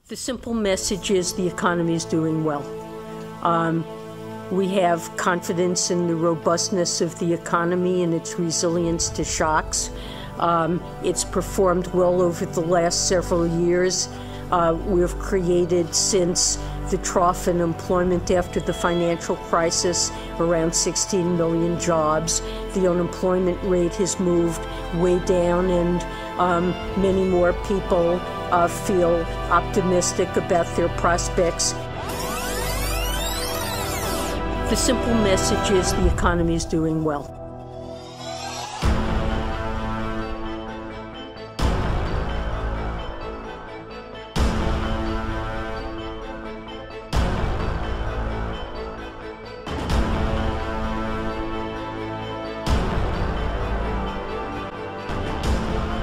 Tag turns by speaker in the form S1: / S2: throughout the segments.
S1: The simple message is the economy is doing well. We have confidence in the robustness of the economy and its resilience to shocks. It's performed well over the last several years. We've created, since the trough in employment after the financial crisis, around 16 million jobs. The unemployment rate has moved way down, and many more people feel optimistic about their prospects. The simple message is the economy is doing well.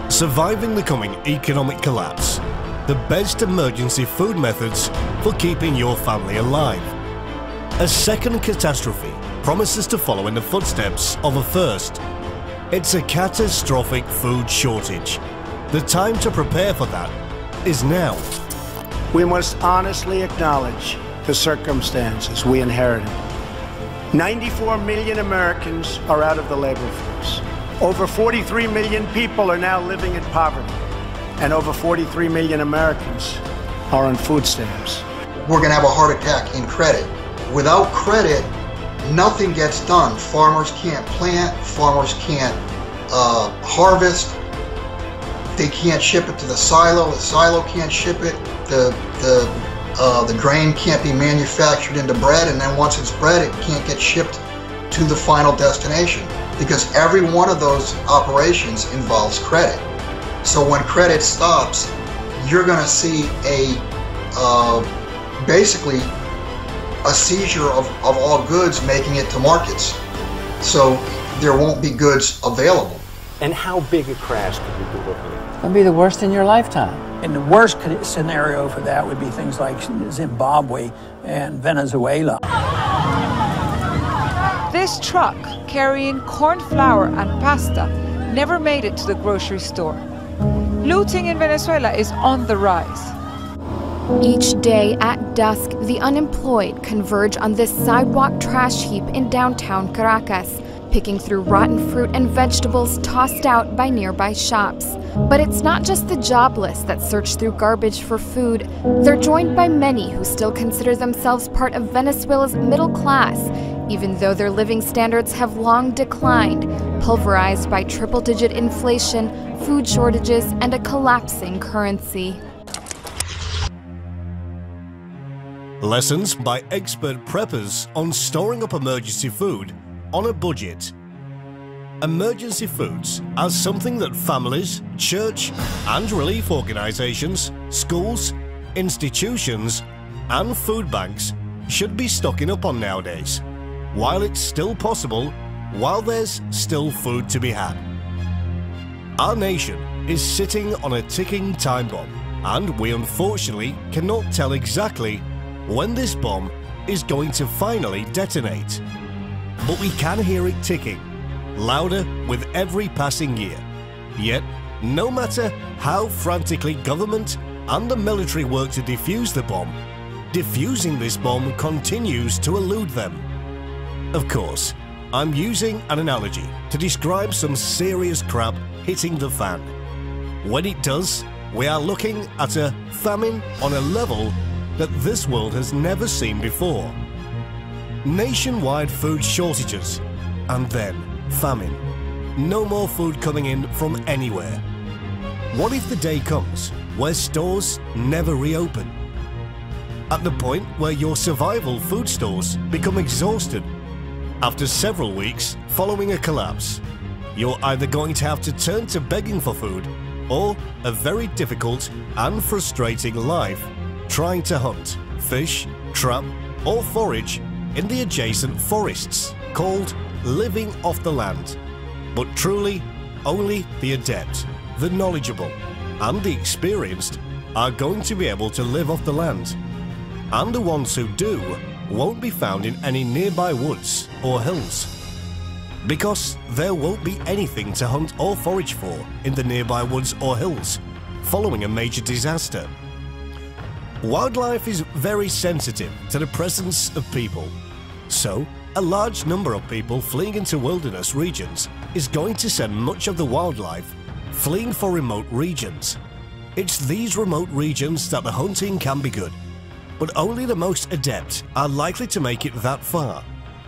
S2: Surviving the coming economic collapse. The best emergency food methods for keeping your family alive. A second catastrophe promises to follow in the footsteps of a first. It's a catastrophic food shortage. The time to prepare for that is now.
S3: We must honestly acknowledge the circumstances we inherited. 94 million Americans are out of the labor force. Over 43 million people are now living in poverty, and over 43 million Americans are on food stamps.
S4: We're going to have a heart attack in credit. Without credit, nothing gets done. Farmers can't plant, farmers can't harvest, they can't ship it to the silo can't ship it, the grain can't be manufactured into bread, and then once it's bread, it can't get shipped to the final destination, because every one of those operations involves credit. So when credit stops, you're going to see basically a seizure of all goods making it to markets. So there won't be goods available.
S5: And how big a crash could we be looking at?
S6: It'll be the worst in your lifetime.
S7: And the worst scenario for that would be things like Zimbabwe and Venezuela.
S8: This truck carrying corn flour and pasta never made it to the grocery store. Looting in Venezuela is on the rise.
S9: Each day at dusk, the unemployed converge on this sidewalk trash heap in downtown Caracas, picking through rotten fruit and vegetables tossed out by nearby shops. But it's not just the jobless that search through garbage for food. They're joined by many who still consider themselves part of Venezuela's middle class, even though their living standards have long declined, pulverized by triple-digit inflation, food shortages, and a collapsing currency.
S2: Lessons by expert preppers on storing up emergency food on a budget. Emergency foods are something that families, church and relief organisations, schools, institutions and food banks should be stocking up on nowadays, while it's still possible, while there's still food to be had. Our nation is sitting on a ticking time bomb, and we unfortunately cannot tell exactly when this bomb is going to finally detonate. But we can hear it ticking, louder with every passing year. Yet, no matter how frantically government and the military work to defuse the bomb, defusing this bomb continues to elude them. Of course, I'm using an analogy to describe some serious crap hitting the fan. When it does, we are looking at a famine on a level that this world has never seen before. Nationwide food shortages, and then famine. No more food coming in from anywhere. What if the day comes where stores never reopen? At the point where your survival food stores become exhausted. After several weeks following a collapse, you're either going to have to turn to begging for food or a very difficult and frustrating life trying to hunt, fish, trap or forage in the adjacent forests, called living off the land. But truly, only the adept, the knowledgeable and the experienced are going to be able to live off the land. And the ones who do won't be found in any nearby woods or hills, because there won't be anything to hunt or forage for in the nearby woods or hills following a major disaster. Wildlife is very sensitive to the presence of people. So, a large number of people fleeing into wilderness regions is going to send much of the wildlife fleeing for remote regions. It's these remote regions that the hunting can be good, but only the most adept are likely to make it that far,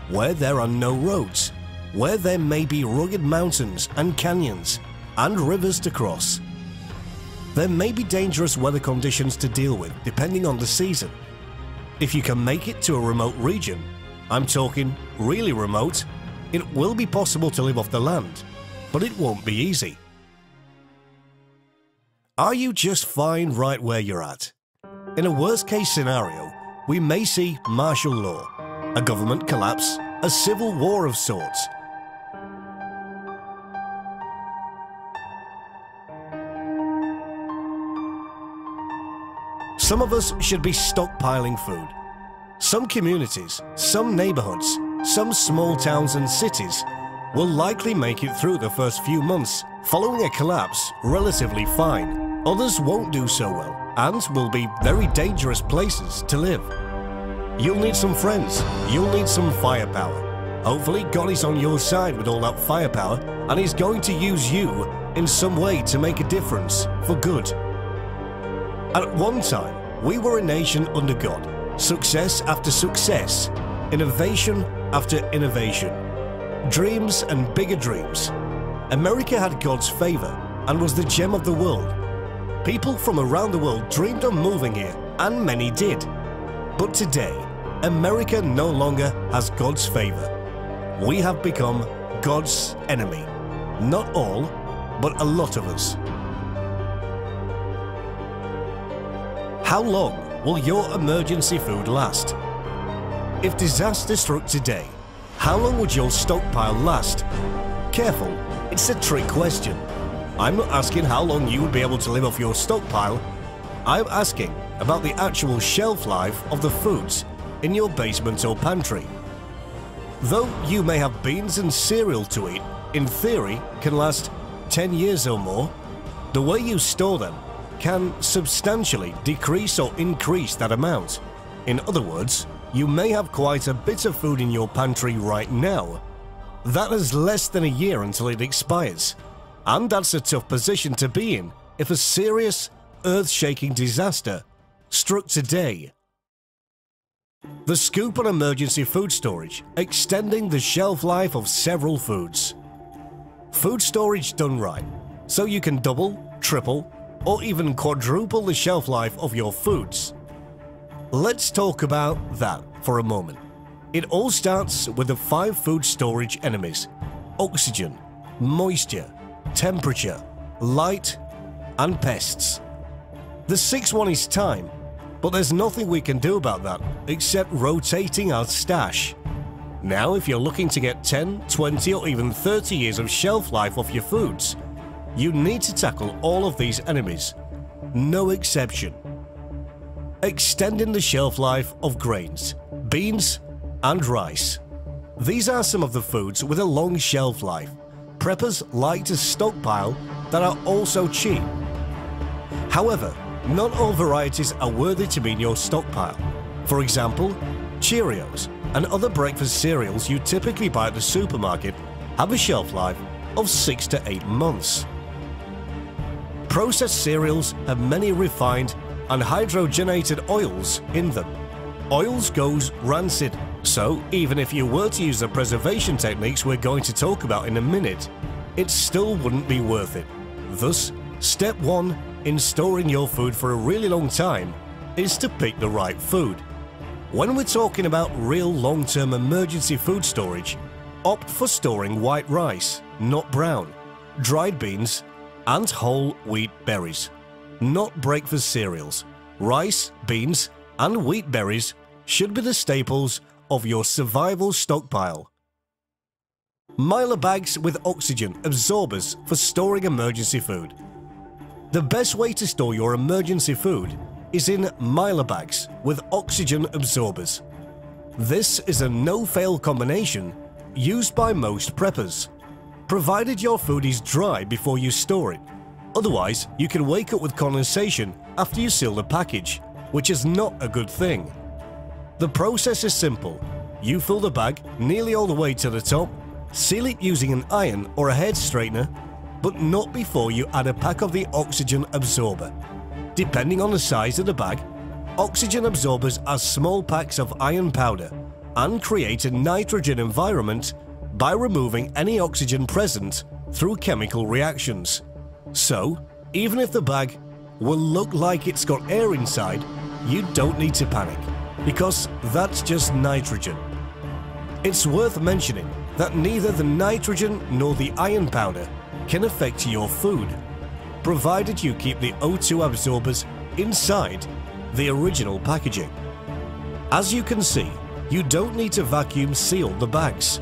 S2: where there are no roads, where there may be rugged mountains and canyons and rivers to cross. There may be dangerous weather conditions to deal with depending on the season. If you can make it to a remote region, I'm talking really remote, it will be possible to live off the land, but it won't be easy. Are you just fine right where you're at? In a worst-case scenario, we may see martial law, a government collapse, a civil war of sorts. Some of us should be stockpiling food. Some communities, some neighborhoods, some small towns and cities will likely make it through the first few months following a collapse relatively fine. Others won't do so well and will be very dangerous places to live. You'll need some friends, you'll need some firepower. Hopefully God is on your side with all that firepower and He's going to use you in some way to make a difference for good. At one time, we were a nation under God. Success after success, innovation after innovation, dreams and bigger dreams. America had God's favor and was the gem of the world. People from around the world dreamed of moving here, and many did. But today, America no longer has God's favor. We have become God's enemy. Not all, but a lot of us. How long will your emergency food last? If disaster struck today, how long would your stockpile last? Careful, it's a trick question. I'm not asking how long you would be able to live off your stockpile. I'm asking about the actual shelf life of the foods in your basement or pantry. Though you may have beans and cereal to eat, in theory can last 10 years or more, the way you store them can substantially decrease or increase that amount. In other words, you may have quite a bit of food in your pantry right now that is less than a year until it expires. And that's a tough position to be in if a serious, earth-shaking disaster struck today. The scoop on emergency food storage, extending the shelf life of several foods. Food storage done right, so you can double, triple, or even quadruple the shelf life of your foods. Let's talk about that for a moment. It all starts with the 5 food storage enemies: oxygen, moisture, temperature, light, and pests. The 6th one is time, but there's nothing we can do about that except rotating our stash. Now, if you're looking to get 10, 20, or even 30 years of shelf life off your foods, you need to tackle all of these enemies, no exception. Extending the shelf life of grains, beans, and rice. These are some of the foods with a long shelf life. Preppers like to stockpile that are also cheap. However, not all varieties are worthy to be in your stockpile. For example, Cheerios and other breakfast cereals you typically buy at the supermarket have a shelf life of 6 to 8 months. Processed cereals have many refined and hydrogenated oils in them. Oils goes rancid, so even if you were to use the preservation techniques we're going to talk about in a minute, it still wouldn't be worth it. Thus, step 1 in storing your food for a really long time is to pick the right food. When we're talking about real long-term emergency food storage, opt for storing white rice, not brown, dried beans, and whole wheat berries, not breakfast cereals. Rice, beans, and wheat berries should be the staples of your survival stockpile. Mylar bags with oxygen absorbers for storing emergency food. The best way to store your emergency food is in Mylar bags with oxygen absorbers. This is a no-fail combination used by most preppers, provided your food is dry before you store it. Otherwise, you can wake up with condensation after you seal the package, which is not a good thing. The process is simple. You fill the bag nearly all the way to the top, seal it using an iron or a head straightener, but not before you add a pack of the oxygen absorber. Depending on the size of the bag, oxygen absorbers are small packs of iron powder and create a nitrogen environment by removing any oxygen present through chemical reactions. So, even if the bag will look like it's got air inside, you don't need to panic, because that's just nitrogen. It's worth mentioning that neither the nitrogen nor the iron powder can affect your food, provided you keep the O2 absorbers inside the original packaging. As you can see, you don't need to vacuum seal the bags.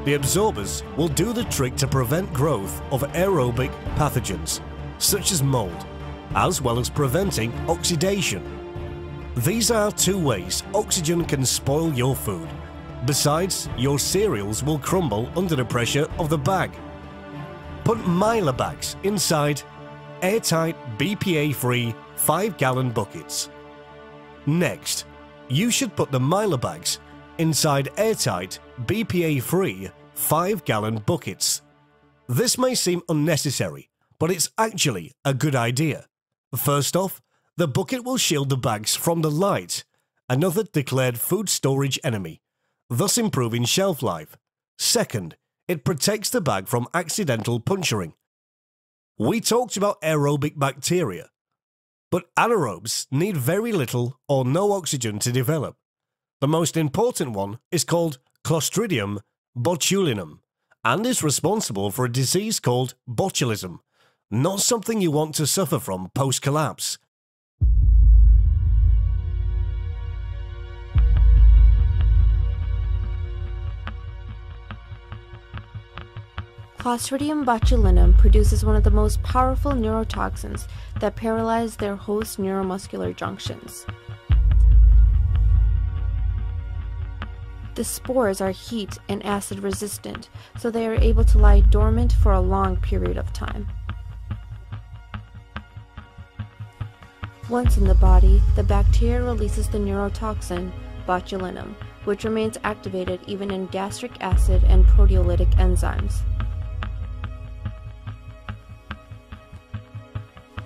S2: The absorbers will do the trick to prevent growth of aerobic pathogens, such as mold, as well as preventing oxidation. These are 2 ways oxygen can spoil your food. Besides, your cereals will crumble under the pressure of the bag. Put Mylar bags inside airtight, BPA-free 5-gallon buckets. Next, you should put the Mylar bags inside airtight, BPA-free 5-gallon buckets. This may seem unnecessary, but it's actually a good idea. First off, the bucket will shield the bags from the light, another declared food storage enemy, thus improving shelf life. Second, it protects the bag from accidental puncturing. We talked about aerobic bacteria, but anaerobes need very little or no oxygen to develop. The most important one is called Clostridium botulinum and is responsible for a disease called botulism, not something you want to suffer from post-collapse.
S6: Clostridium botulinum produces one of the most powerful neurotoxins that paralyze their host neuromuscular junctions. The spores are heat and acid resistant, so they are able to lie dormant for a long period of time. Once in the body, the bacteria releases the neurotoxin botulinum, which remains activated even in gastric acid and proteolytic enzymes.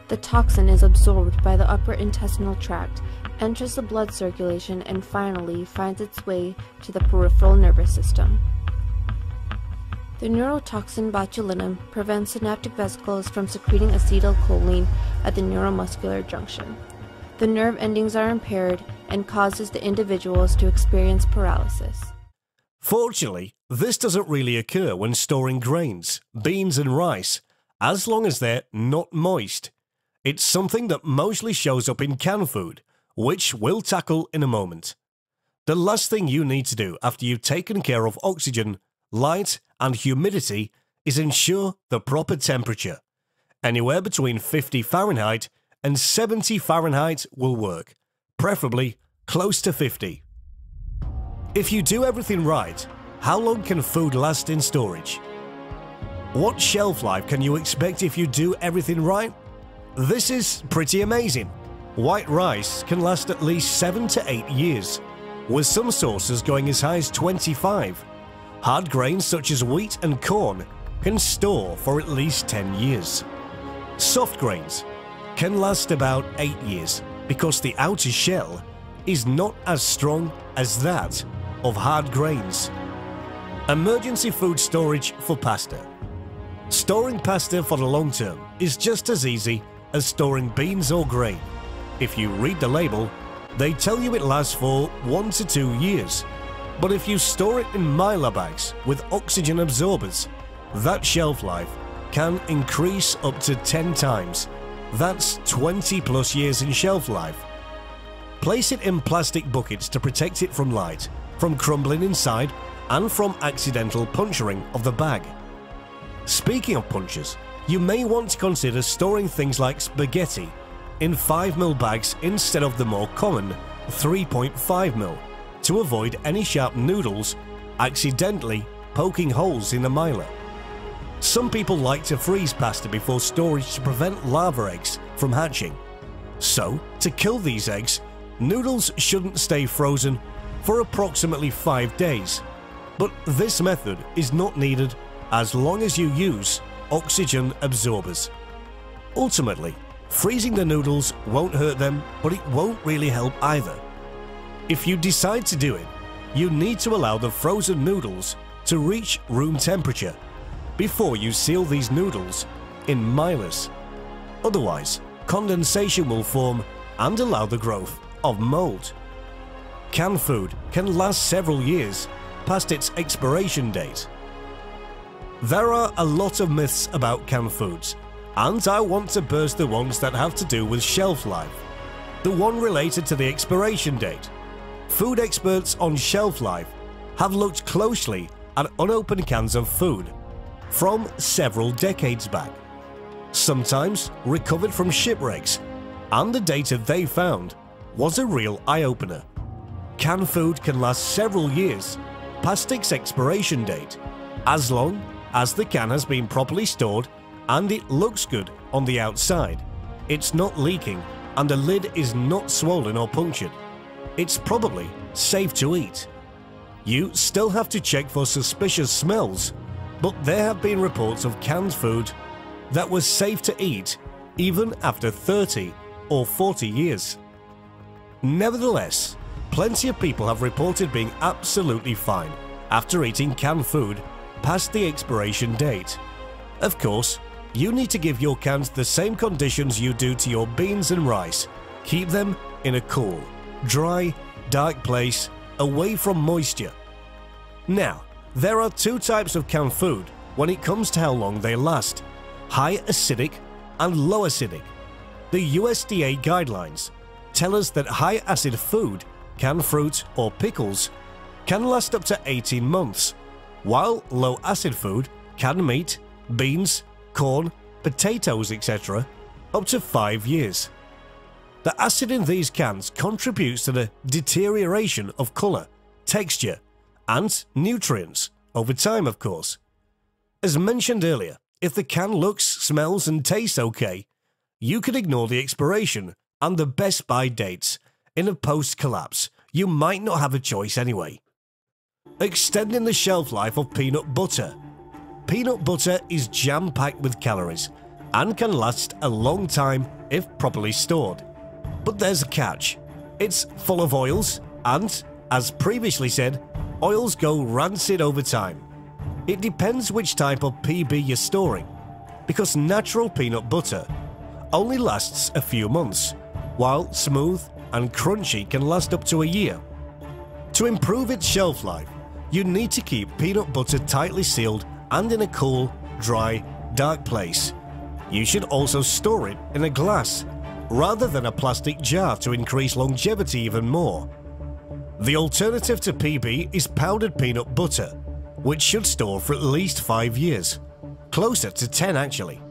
S6: The toxin is absorbed by the upper intestinal tract, enters the blood circulation, and finally finds its way to the peripheral nervous system. The neurotoxin botulinum prevents synaptic vesicles from secreting acetylcholine at the neuromuscular junction. The nerve endings are impaired and causes the individuals to experience paralysis.
S2: Fortunately, this doesn't really occur when storing grains, beans and rice, as long as they're not moist. It's something that mostly shows up in canned food, which we'll tackle in a moment. The last thing you need to do after you've taken care of oxygen, light and humidity is ensure the proper temperature. Anywhere between 50 Fahrenheit and 70 Fahrenheit will work, preferably close to 50. If you do everything right, how long can food last in storage? What shelf life can you expect if you do everything right? This is pretty amazing. White rice can last at least 7 to 8 years, with some sources going as high as 25. Hard grains such as wheat and corn can store for at least 10 years. Soft grains can last about 8 years because the outer shell is not as strong as that of hard grains. Emergency food storage for pasta. Storing pasta for the long term is just as easy as storing beans or grain. If you read the label, they tell you it lasts for 1 to 2 years. But if you store it in Mylar bags with oxygen absorbers, that shelf life can increase up to 10 times. That's 20 plus years in shelf life. Place it in plastic buckets to protect it from light, from crumbling inside, and from accidental puncturing of the bag. Speaking of punctures, you may want to consider storing things like spaghetti in 5mm bags instead of the more common 3.5mm to avoid any sharp noodles accidentally poking holes in the Mylar. Some people like to freeze pasta before storage to prevent larva eggs from hatching. So, to kill these eggs, Noodles shouldn't stay frozen for approximately 5 days, but this method is not needed as long as you use oxygen absorbers. Ultimately, freezing the noodles won't hurt them, but it won't really help either. If you decide to do it, you need to allow the frozen noodles to reach room temperature before you seal these noodles in milers. Otherwise, condensation will form and allow the growth of mold. Canned food can last several years past its expiration date. There are a lot of myths about canned foods, and I want to burst the ones that have to do with shelf life. The one related to the expiration date. Food experts on shelf life have looked closely at unopened cans of food from several decades back, sometimes recovered from shipwrecks, and the data they found was a real eye-opener. Canned food can last several years past its expiration date, as long as the can has been properly stored and it looks good on the outside, it's not leaking, and the lid is not swollen or punctured. It's probably safe to eat. You still have to check for suspicious smells, but there have been reports of canned food that was safe to eat even after 30 or 40 years. Nevertheless, plenty of people have reported being absolutely fine after eating canned food past the expiration date. Of course, you need to give your cans the same conditions you do to your beans and rice. Keep them in a cool, dry, dark place away from moisture. Now, there are two types of canned food when it comes to how long they last: high acidic and low acidic. The USDA guidelines tell us that high acid food, canned fruit or pickles, can last up to 18 months, while low acid food, canned meat, beans, corn, potatoes, etc., up to 5 years. The acid in these cans contributes to the deterioration of color, texture, and nutrients over time, of course. As mentioned earlier, if the can looks, smells, and tastes okay, you can ignore the expiration and the best buy dates. In a post-collapse, you might not have a choice anyway. Extending the shelf life of peanut butter. Peanut butter is jam-packed with calories and can last a long time if properly stored. But there's a catch. It's full of oils and, as previously said, oils go rancid over time. It depends which type of PB you're storing, because natural peanut butter only lasts a few months, while smooth and crunchy can last up to a year. To improve its shelf life, you need to keep peanut butter tightly sealed and in a cool, dry, dark place. You should also store it in a glass rather than a plastic jar to increase longevity even more. The alternative to PB is powdered peanut butter, which should store for at least 5 years, closer to 10 actually,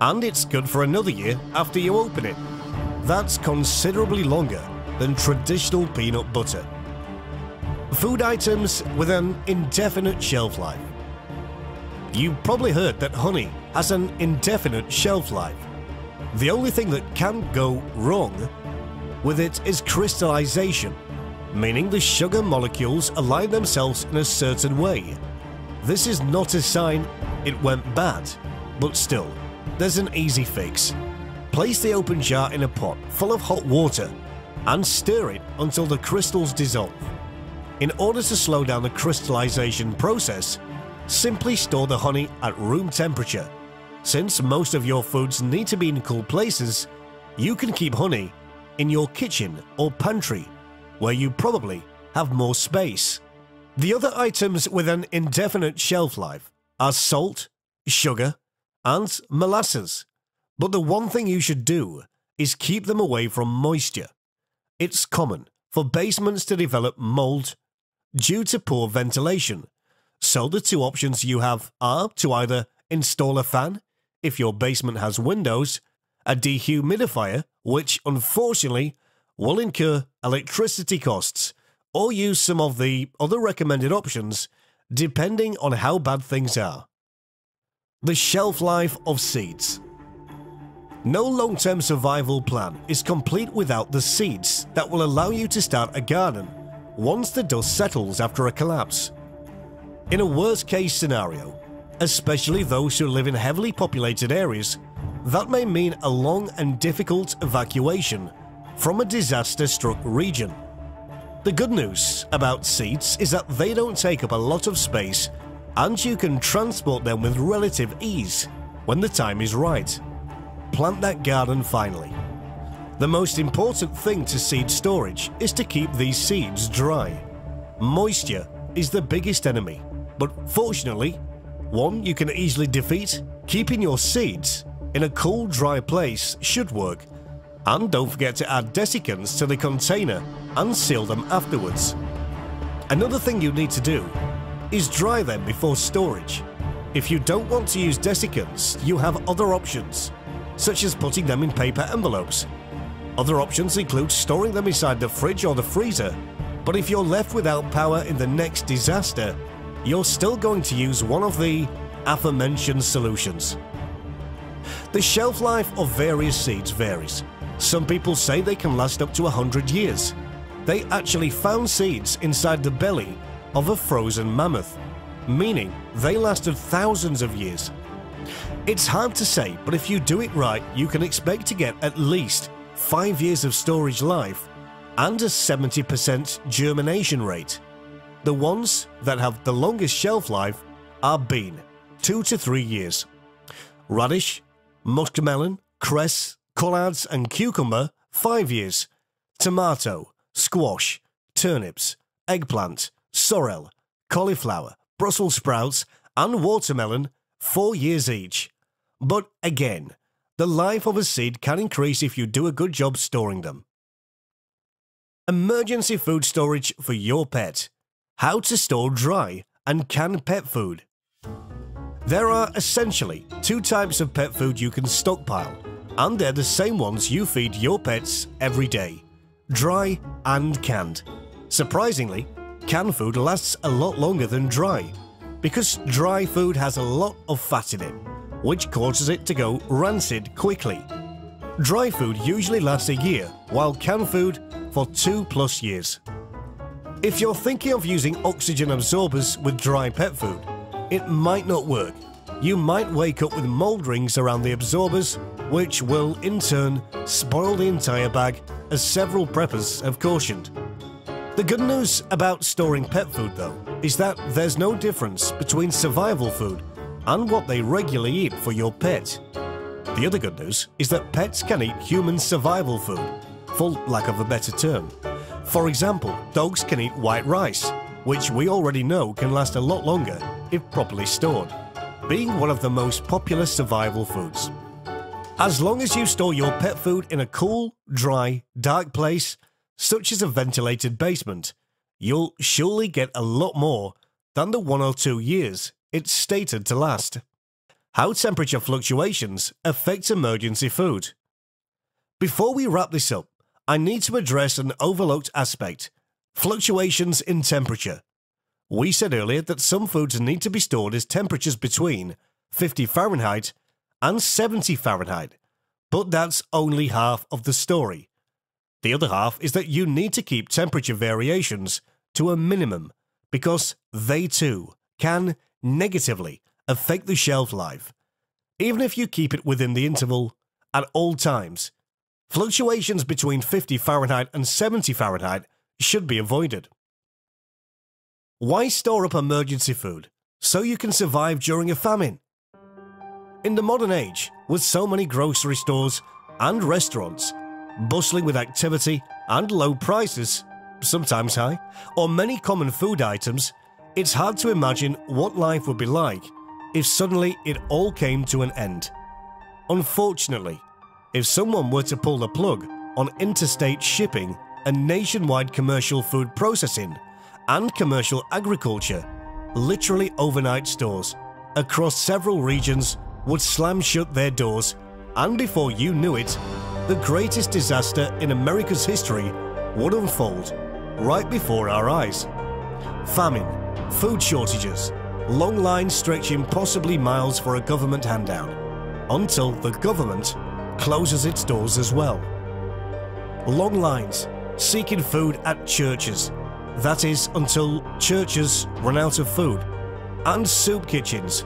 S2: and it's good for another year after you open it. That's considerably longer than traditional peanut butter. Food items with an indefinite shelf life. You've probably heard that honey has an indefinite shelf life. The only thing that can go wrong with it is crystallization, meaning the sugar molecules align themselves in a certain way. This is not a sign it went bad, but still, there's an easy fix. Place the open jar in a pot full of hot water and stir it until the crystals dissolve. In order to slow down the crystallization process, simply store the honey at room temperature. Since most of your foods need to be in cool places, you can keep honey in your kitchen or pantry, where you probably have more space. The other items with an indefinite shelf life are salt, sugar, and molasses. But the one thing you should do is keep them away from moisture. It's common for basements to develop mold due to poor ventilation. So the two options you have are to either install a fan, if your basement has windows, a dehumidifier, which unfortunately will incur electricity costs, or use some of the other recommended options depending on how bad things are. The shelf life of seeds. No long-term survival plan is complete without the seeds that will allow you to start a garden once the dust settles after a collapse. In a worst-case scenario, especially those who live in heavily populated areas, that may mean a long and difficult evacuation from a disaster-struck region. The good news about seeds is that they don't take up a lot of space and you can transport them with relative ease when the time is right. Plant that garden finally. The most important thing to seed storage is to keep these seeds dry. Moisture is the biggest enemy, but fortunately, one you can easily defeat. Keeping your seeds in a cool, dry place should work. And don't forget to add desiccants to the container and seal them afterwards. Another thing you need to do is dry them before storage. If you don't want to use desiccants, you have other options, such as putting them in paper envelopes. Other options include storing them inside the fridge or the freezer, but if you're left without power in the next disaster, you're still going to use one of the aforementioned solutions. The shelf life of various seeds varies. Some people say they can last up to 100 years. They actually found seeds inside the belly of a frozen mammoth, meaning they lasted thousands of years. It's hard to say, but if you do it right, you can expect to get at least 5 years of storage life and a 70% germination rate. The ones that have the longest shelf life are bean, 2 to 3 years. Radish, muskmelon, cress, collards and cucumber, 5 years. Tomato, squash, turnips, eggplant, sorrel, cauliflower, Brussels sprouts and watermelon, 4 years each. But again, the life of a seed can increase if you do a good job storing them. Emergency food storage for your pet. How to store dry and canned pet food. There are essentially 2 types of pet food you can stockpile, and they're the same ones you feed your pets every day: dry and canned. Surprisingly, canned food lasts a lot longer than dry, because dry food has a lot of fat in it, which causes it to go rancid quickly. Dry food usually lasts a year, while canned food for 2+ years. If you're thinking of using oxygen absorbers with dry pet food, it might not work. You might wake up with mold rings around the absorbers, which will in turn spoil the entire bag, as several preppers have cautioned. The good news about storing pet food, though, is that there's no difference between survival food and what they regularly eat for your pet. The other good news is that pets can eat human survival food, for lack of a better term. For example, dogs can eat white rice, which we already know can last a lot longer if properly stored, being one of the most popular survival foods. As long as you store your pet food in a cool, dry, dark place, such as a ventilated basement, you'll surely get a lot more than the 1 or 2 years it's stated to last. How temperature fluctuations affect emergency food. Before we wrap this up, I need to address an overlooked aspect: fluctuations in temperature. We said earlier that some foods need to be stored at temperatures between 50 Fahrenheit and 70 Fahrenheit, but that's only half of the story. The other half is that you need to keep temperature variations to a minimum, because they too can negatively affect the shelf life. Even if you keep it within the interval at all times, fluctuations between 50 Fahrenheit and 70 Fahrenheit should be avoided. Why store up emergency food? So you can survive during a famine. In the modern age, with so many grocery stores and restaurants bustling with activity and low prices, sometimes high, or many common food items, it's hard to imagine what life would be like if suddenly it all came to an end. Unfortunately, if someone were to pull the plug on interstate shipping and nationwide commercial food processing and commercial agriculture, literally overnight stores across several regions would slam shut their doors, and before you knew it, the greatest disaster in America's history would unfold right before our eyes. Famine, food shortages, long lines stretching possibly miles for a government handout, until the government closes its doors as well. Long lines seeking food at churches, that is, until churches run out of food. And soup kitchens.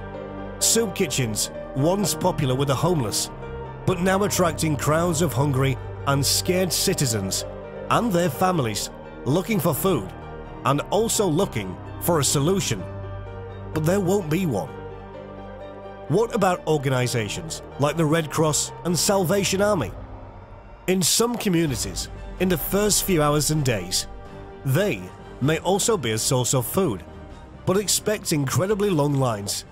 S2: Soup kitchens, once popular with the homeless, but now attracting crowds of hungry and scared citizens and their families looking for food and also looking for a solution. But there won't be one. What about organizations like the Red Cross and Salvation Army? In some communities, in the first few hours and days, they may also be a source of food, but expect incredibly long lines.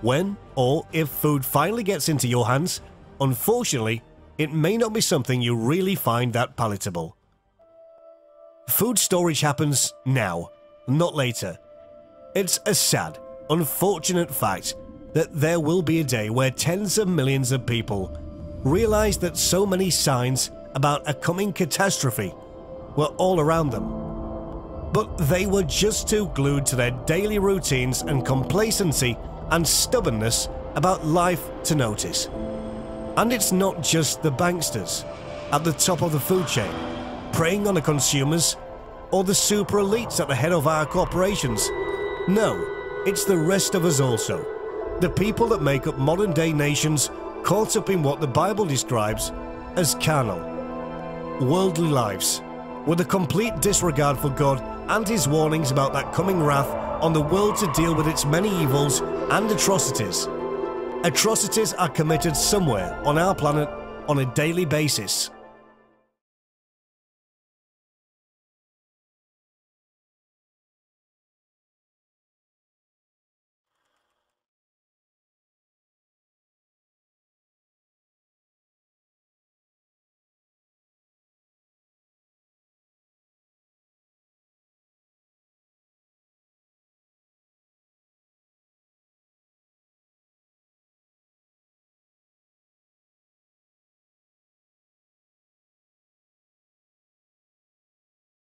S2: When or if food finally gets into your hands, unfortunately, it may not be something you really find that palatable. Food storage happens now, not later. It's a sad, unfortunate fact that there will be a day where tens of millions of people realize that so many signs about a coming catastrophe were all around them. But they were just too glued to their daily routines and complacency and stubbornness about life to notice. And it's not just the banksters at the top of the food chain preying on the consumers or the super elites at the head of our corporations. No, it's the rest of us also. The people that make up modern day nations caught up in what the Bible describes as carnal, worldly lives, with a complete disregard for God and His warnings about that coming wrath on the world to deal with its many evils and atrocities. Atrocities are committed somewhere on our planet on a daily basis.